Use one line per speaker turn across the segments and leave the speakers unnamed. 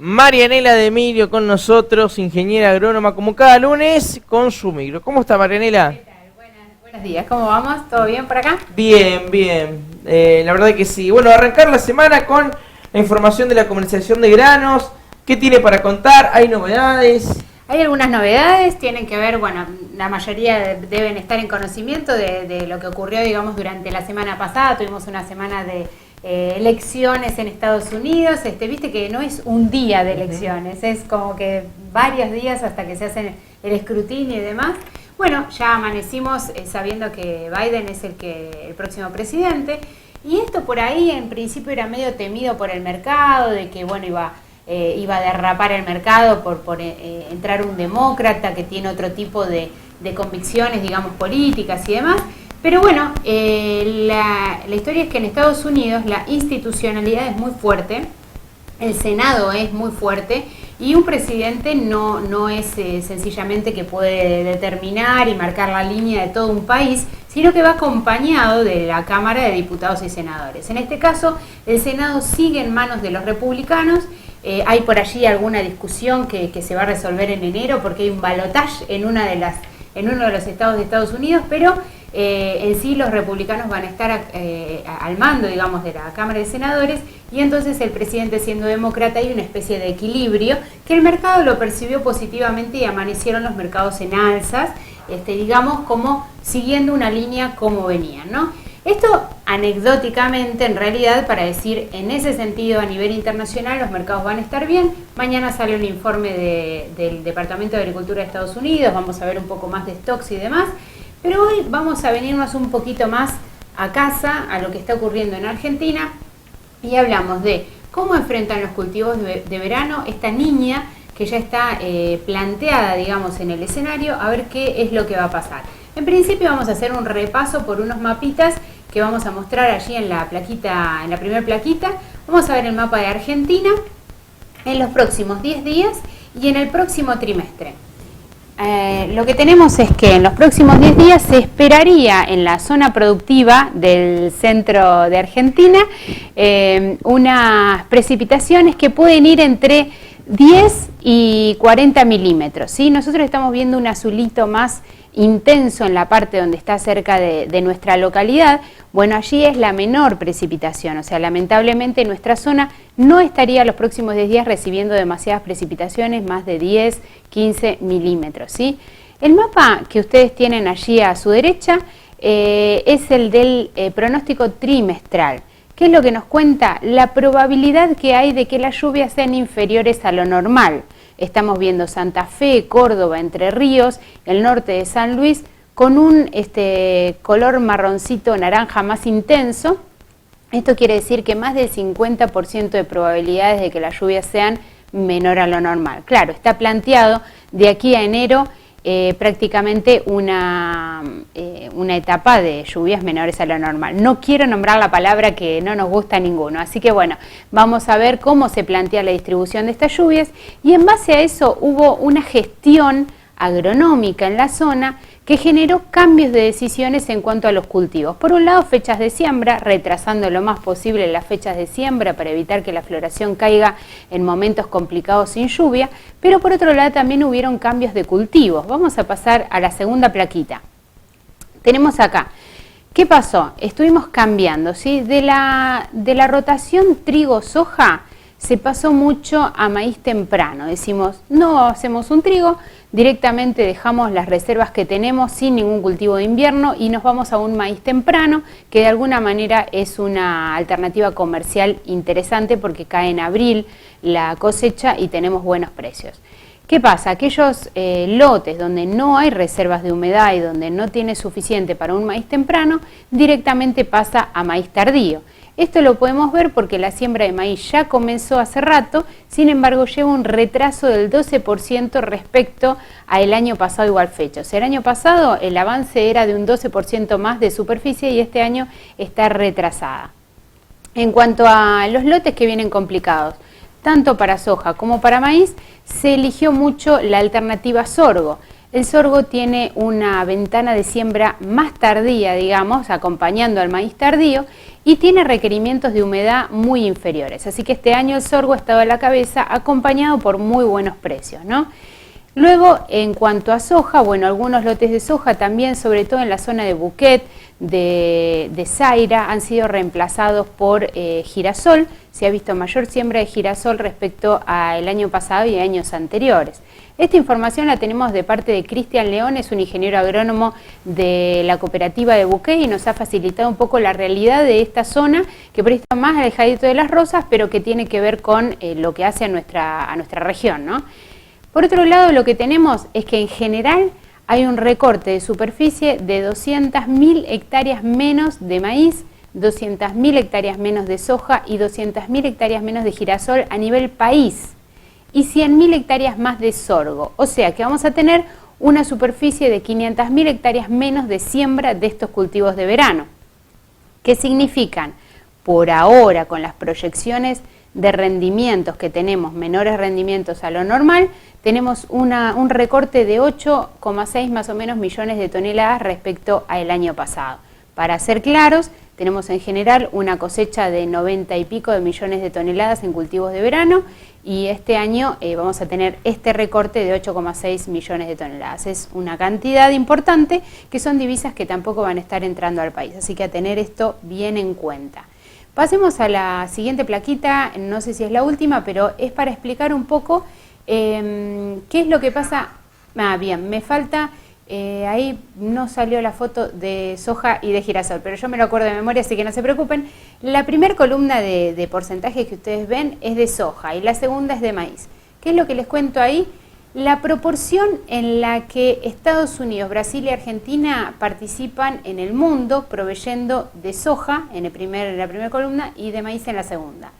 Marianela de Emilio con nosotros, ingeniera agrónoma como cada lunes con su micro. ¿Cómo está Marianela?
¿Qué tal? Buenos días, ¿cómo vamos? ¿Todo bien por acá?
Bien, bien. La verdad que sí. Bueno, arrancar la semana con la información de la comercialización de granos. ¿Qué tiene para contar? ¿Hay novedades?
Hay algunas novedades, tienen que ver, bueno, la mayoría deben estar en conocimiento de lo que ocurrió, digamos, durante la semana pasada. Tuvimos una semana de elecciones en Estados Unidos. Viste que no es un día de elecciones, es como que varios días hasta que se hacen el escrutinio y demás. Bueno, ya amanecimos sabiendo que Biden es el próximo presidente, y esto por ahí en principio era medio temido por el mercado, de que bueno iba a derrapar el mercado por entrar un demócrata que tiene otro tipo de convicciones, digamos, políticas y demás. Pero bueno, la historia es que en Estados Unidos la institucionalidad es muy fuerte, el Senado es muy fuerte, y un presidente no es sencillamente que puede determinar y marcar la línea de todo un país, sino que va acompañado de la Cámara de Diputados y Senadores. En este caso, el Senado sigue en manos de los republicanos. Hay por allí alguna discusión que se va a resolver en enero porque hay un balotaje en uno de los estados de Estados Unidos, pero en sí los republicanos van a estar al mando, digamos, de la Cámara de Senadores, y entonces el presidente, siendo demócrata, hay una especie de equilibrio que el mercado lo percibió positivamente y amanecieron los mercados en alzas, digamos, como siguiendo una línea como venían, ¿no? Esto anecdóticamente, en realidad, para decir, en ese sentido, a nivel internacional, los mercados van a estar bien. Mañana sale un informe del Departamento de Agricultura de Estados Unidos, vamos a ver un poco más de stocks y demás, pero hoy vamos a venirnos un poquito más a casa, a lo que está ocurriendo en Argentina, y hablamos de cómo enfrentan los cultivos de verano esta niña que ya está planteada, digamos, en el escenario, a ver qué es lo que va a pasar. En principio vamos a hacer un repaso por unos mapitas que vamos a mostrar allí en la plaquita, en la primera plaquita. Vamos a ver el mapa de Argentina en los próximos 10 días y en el próximo trimestre. Lo que tenemos es que en los próximos 10 días se esperaría en la zona productiva del centro de Argentina unas precipitaciones que pueden ir entre 10 y 40 milímetros, ¿sí? Nosotros estamos viendo un azulito más intenso en la parte donde está cerca de nuestra localidad. Bueno, allí es la menor precipitación, o sea, lamentablemente nuestra zona no estaría los próximos 10 días recibiendo demasiadas precipitaciones, más de 10, 15 milímetros, ¿sí? El mapa que ustedes tienen allí a su derecha es el del pronóstico trimestral. ¿Qué es lo que nos cuenta? La probabilidad que hay de que las lluvias sean inferiores a lo normal. Estamos viendo Santa Fe, Córdoba, Entre Ríos, el norte de San Luis, con un color marroncito naranja más intenso. Esto quiere decir que más del 50% de probabilidades de que las lluvias sean menor a lo normal. Claro, está planteado de aquí a enero prácticamente una etapa de lluvias menores a lo normal. No quiero nombrar la palabra que no nos gusta a ninguno, así que bueno, vamos a ver cómo se plantea la distribución de estas lluvias, y en base a eso hubo una gestión agronómica en la zona que generó cambios de decisiones en cuanto a los cultivos. Por un lado, fechas de siembra, retrasando lo más posible las fechas de siembra para evitar que la floración caiga en momentos complicados sin lluvia, pero por otro lado también hubieron cambios de cultivos. Vamos a pasar a la segunda plaquita. Tenemos acá, ¿qué pasó? Estuvimos cambiando, ¿sí? De la rotación trigo-soja se pasó mucho a maíz temprano. Decimos, no hacemos un trigo, directamente dejamos las reservas que tenemos sin ningún cultivo de invierno y nos vamos a un maíz temprano, que de alguna manera es una alternativa comercial interesante porque cae en abril la cosecha y tenemos buenos precios. ¿Qué pasa? Aquellos lotes donde no hay reservas de humedad y donde no tiene suficiente para un maíz temprano, directamente pasa a maíz tardío. Esto lo podemos ver porque la siembra de maíz ya comenzó hace rato, sin embargo lleva un retraso del 12% respecto al año pasado igual fecha. O sea, el año pasado el avance era de un 12% más de superficie y este año está retrasada. En cuanto a los lotes que vienen complicados, tanto para soja como para maíz, se eligió mucho la alternativa sorgo. el sorgo tiene una ventana de siembra más tardía, digamos, acompañando al maíz tardío, y tiene requerimientos de humedad muy inferiores. Así que este año el sorgo ha estado a la cabeza, acompañado por muy buenos precios, ¿no? Luego, en cuanto a soja, bueno, algunos lotes de soja también, sobre todo en la zona de Buquet, de Zaira, han sido reemplazados por girasol. Se ha visto mayor siembra de girasol respecto al año pasado y años anteriores. Esta información la tenemos de parte de Cristian León, es un ingeniero agrónomo de la cooperativa de Buquet y nos ha facilitado un poco la realidad de esta zona, que por ahí está más alejadito de Las Rosas, pero que tiene que ver con lo que hace a nuestra región, ¿no? Por otro lado, lo que tenemos es que en general hay un recorte de superficie de 200.000 hectáreas menos de maíz, 200.000 hectáreas menos de soja y 200.000 hectáreas menos de girasol a nivel país, y 100.000 hectáreas más de sorgo. O sea que vamos a tener una superficie de 500.000 hectáreas menos de siembra de estos cultivos de verano. ¿Qué significan? Por ahora, con las proyecciones de rendimientos que tenemos, menores rendimientos a lo normal, tenemos un recorte de 8,6 más o menos millones de toneladas respecto al año pasado. Para ser claros, tenemos en general una cosecha de 90 y pico de millones de toneladas en cultivos de verano, y este año vamos a tener este recorte de 8,6 millones de toneladas. Es una cantidad importante, que son divisas que tampoco van a estar entrando al país, así que a tener esto bien en cuenta. Pasemos a la siguiente plaquita, no sé si es la última, pero es para explicar un poco qué es lo que pasa. Bien, me falta, ahí no salió la foto de soja y de girasol, pero yo me lo acuerdo de memoria, así que no se preocupen. La primera columna de porcentajes que ustedes ven es de soja y la segunda es de maíz. ¿Qué es lo que les cuento ahí? La proporción en la que Estados Unidos, Brasil y Argentina participan en el mundo proveyendo de soja en la primera columna y de maíz en la segunda.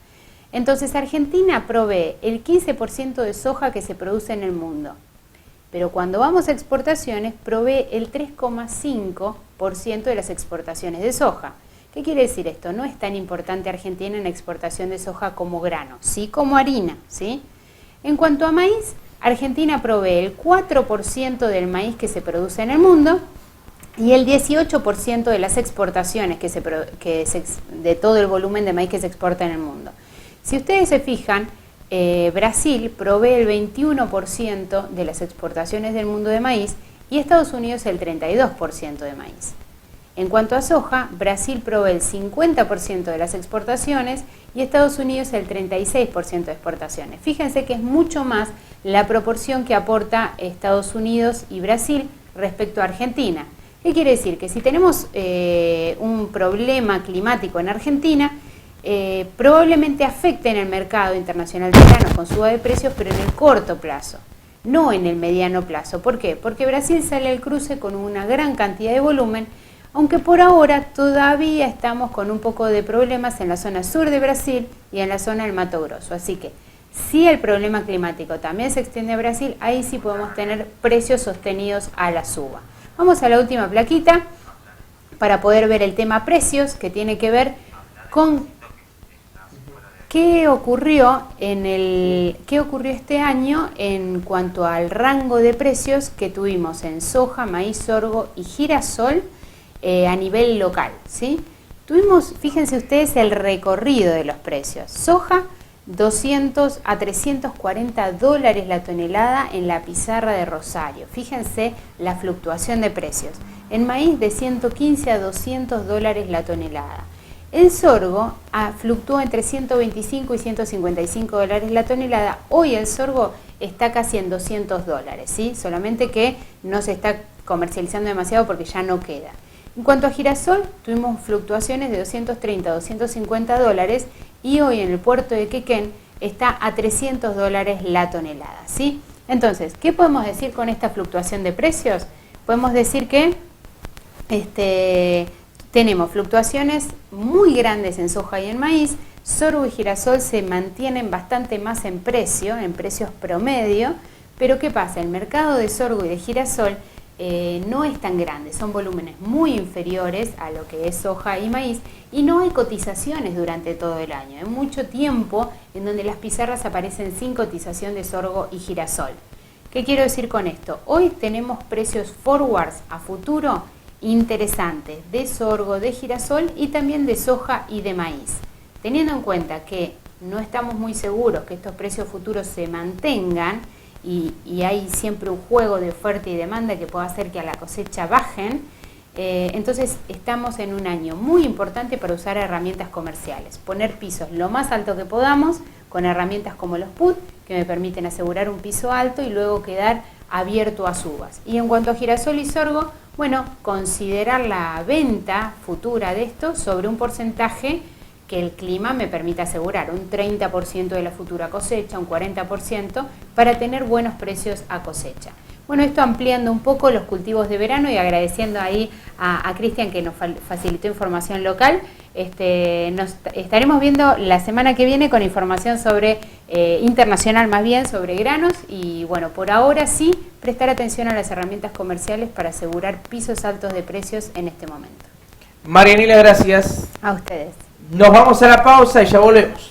Entonces Argentina provee el 15% de soja que se produce en el mundo, pero cuando vamos a exportaciones provee el 3,5% de las exportaciones de soja. ¿Qué quiere decir esto? No es tan importante Argentina en exportación de soja como grano, sí como harina, ¿sí? En cuanto a maíz, Argentina provee el 4% del maíz que se produce en el mundo y el 18% de las exportaciones de todo el volumen de maíz que se exporta en el mundo. Si ustedes se fijan, Brasil provee el 21% de las exportaciones del mundo de maíz y Estados Unidos el 32% de maíz. En cuanto a soja, Brasil provee el 50% de las exportaciones y Estados Unidos el 36% de exportaciones. Fíjense que es mucho más la proporción que aporta Estados Unidos y Brasil respecto a Argentina. ¿Qué quiere decir? Que si tenemos un problema climático en Argentina, probablemente afecte en el mercado internacional de granos con suba de precios, pero en el corto plazo, no en el mediano plazo. ¿Por qué? Porque Brasil sale al cruce con una gran cantidad de volumen, aunque por ahora todavía estamos con un poco de problemas en la zona sur de Brasil y en la zona del Mato Grosso. Así que si el problema climático también se extiende a Brasil, ahí sí podemos tener precios sostenidos a la suba. Vamos a la última plaquita para poder ver el tema precios, que tiene que ver con qué ocurrió este año en cuanto al rango de precios que tuvimos en soja, maíz, sorgo y girasol a nivel local, ¿sí? Tuvimos, fíjense ustedes, el recorrido de los precios. Soja, 200 a 340 dólares la tonelada en la pizarra de Rosario. Fíjense la fluctuación de precios. En maíz, de 115 a 200 dólares la tonelada. El sorgo fluctuó entre 125 y 155 dólares la tonelada. Hoy el sorgo está casi en 200 dólares, ¿sí? Solamente que no se está comercializando demasiado porque ya no queda. En cuanto a girasol, tuvimos fluctuaciones de 230 a 250 dólares y hoy en el puerto de Quequén está a 300 dólares la tonelada, ¿sí? Entonces, ¿qué podemos decir con esta fluctuación de precios? Podemos decir que tenemos fluctuaciones muy grandes en soja y en maíz. Sorgo y girasol se mantienen bastante más en precios promedio, pero ¿qué pasa? El mercado de sorgo y de girasol no es tan grande, son volúmenes muy inferiores a lo que es soja y maíz y no hay cotizaciones durante todo el año. Hay mucho tiempo en donde las pizarras aparecen sin cotización de sorgo y girasol. ¿Qué quiero decir con esto? Hoy tenemos precios forwards a futuro interesantes de sorgo, de girasol y también de soja y de maíz. Teniendo en cuenta que no estamos muy seguros que estos precios futuros se mantengan y hay siempre un juego de oferta y demanda que puede hacer que a la cosecha bajen, entonces estamos en un año muy importante para usar herramientas comerciales, poner pisos lo más alto que podamos con herramientas como los PUT que me permiten asegurar un piso alto y luego quedar abierto a subas. Y en cuanto a girasol y sorgo, bueno, considerar la venta futura de esto sobre un porcentaje que el clima me permita asegurar, un 30% de la futura cosecha, un 40%, para tener buenos precios a cosecha. Bueno, esto ampliando un poco los cultivos de verano y agradeciendo ahí a Cristian que nos facilitó información local. Nos estaremos viendo la semana que viene con información sobre internacional, más bien sobre granos, y bueno, por ahora sí prestar atención a las herramientas comerciales para asegurar pisos altos de precios en este momento.
Marianela, gracias.
A ustedes.
Nos vamos a la pausa y ya volvemos.